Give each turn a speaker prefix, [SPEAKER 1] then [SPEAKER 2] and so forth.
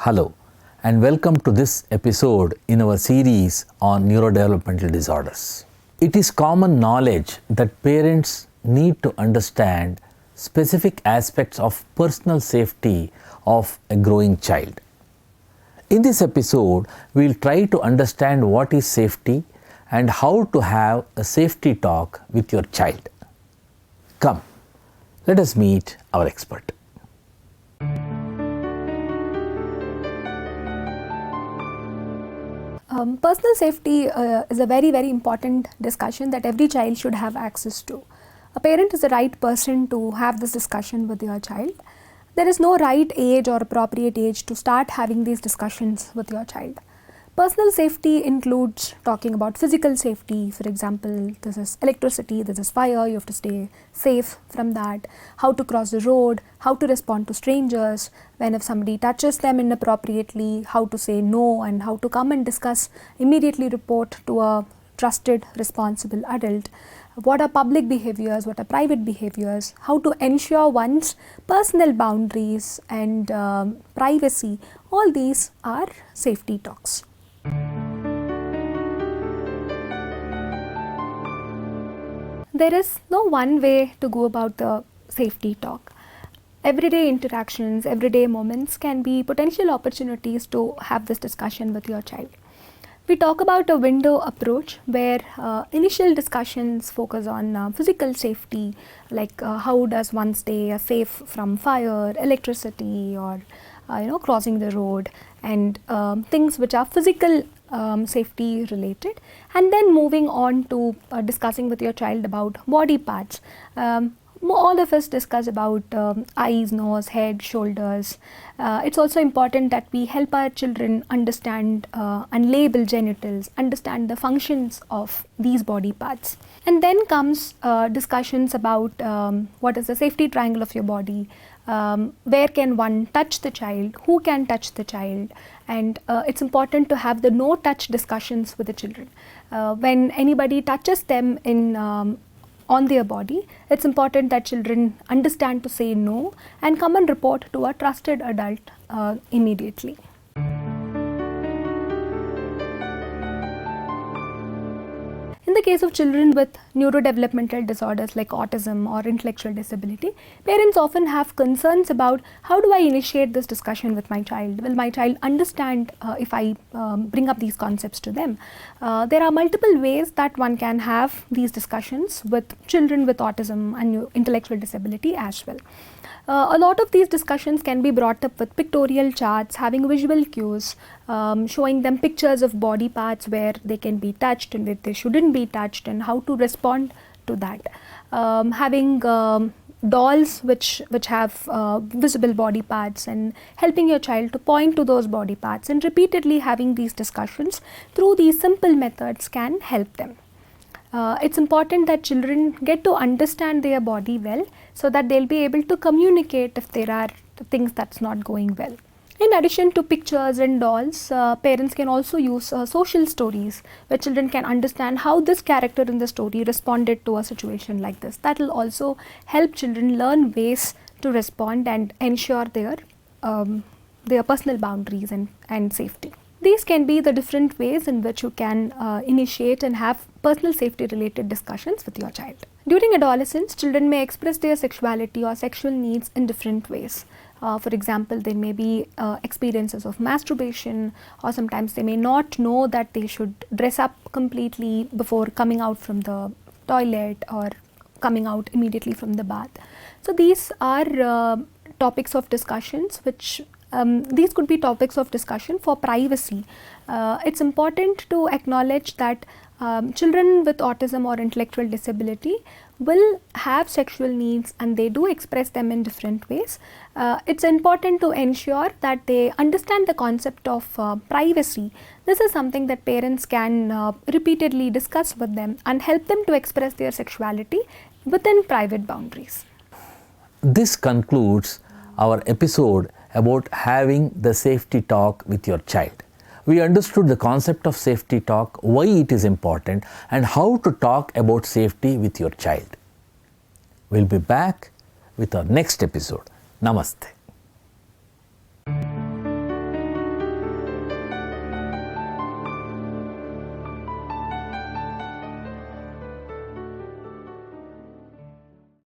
[SPEAKER 1] Hello and welcome to this episode in our series on neurodevelopmental disorders. It is common knowledge that parents need to understand specific aspects of personal safety of a growing child. In this episode, we will try to understand what is safety and how to have a safety talk with your child. Come, let us meet our expert.
[SPEAKER 2] Personal safety is a very important discussion that every child should have access to. A parent is the right person to have this discussion with your child. There is no right age or appropriate age to start having these discussions with your child. Personal safety includes talking about physical safety. For example, this is electricity, this is fire, you have to stay safe from that. How to cross the road, how to respond to strangers, when if somebody touches them inappropriately, how to say no and how to come and discuss, immediately report to a trusted, responsible adult. What are public behaviors, what are private behaviors, how to ensure one's personal boundaries and privacy. All these are safety talks. There is no one way to go about the safety talk. Everyday interactions, everyday moments can be potential opportunities to have this discussion with your child. We talk about a window approach where initial discussions focus on physical safety, like how does one stay safe from fire, electricity, or crossing the road, and things which are physical safety related, and then moving on to discussing with your child about body parts. All of us discuss about eyes, nose, head, shoulders. It's also important that we help our children understand and label genitals, understand the functions of these body parts. And then comes discussions about what is the safety triangle of your body, where can one touch the child, who can touch the child, and it's important to have the no touch discussions with the children. When anybody touches them on their body, it's important that children understand to say no and come and report to a trusted adult immediately. In the case of children with neurodevelopmental disorders like autism or intellectual disability, parents often have concerns about how do I initiate this discussion with my child? Will my child understand if I bring up these concepts to them? There are multiple ways that one can have these discussions with children with autism and intellectual disability as well. A lot of these discussions can be brought up with pictorial charts, having visual cues, showing them pictures of body parts where they can be touched and where they shouldn't be touched, and how to respond to that. Having dolls which have visible body parts, and helping your child to point to those body parts, and repeatedly having these discussions through these simple methods can help them. It's important that children get to understand their body well so that they'll be able to communicate if there are things that's not going well. In addition to pictures and dolls, parents can also use social stories where children can understand how this character in the story responded to a situation like this. That will also help children learn ways to respond and ensure their personal boundaries and safety. These can be the different ways in which you can initiate and have personal safety related discussions with your child. During adolescence, children may express their sexuality or sexual needs in different ways. For example, there may be experiences of masturbation, or sometimes they may not know that they should dress up completely before coming out from the toilet or coming out immediately from the bath. So these are topics of discussions which these could be topics of discussion for privacy. It's important to acknowledge that children with autism or intellectual disability will have sexual needs and they do express them in different ways. It's important to ensure that they understand the concept of privacy. This is something that parents can repeatedly discuss with them and help them to express their sexuality within private boundaries.
[SPEAKER 1] This concludes our episode about having the safety talk with your child. We understood the concept of safety talk, why it is important, and how to talk about safety with your child. We'll be back with our next episode. Namaste.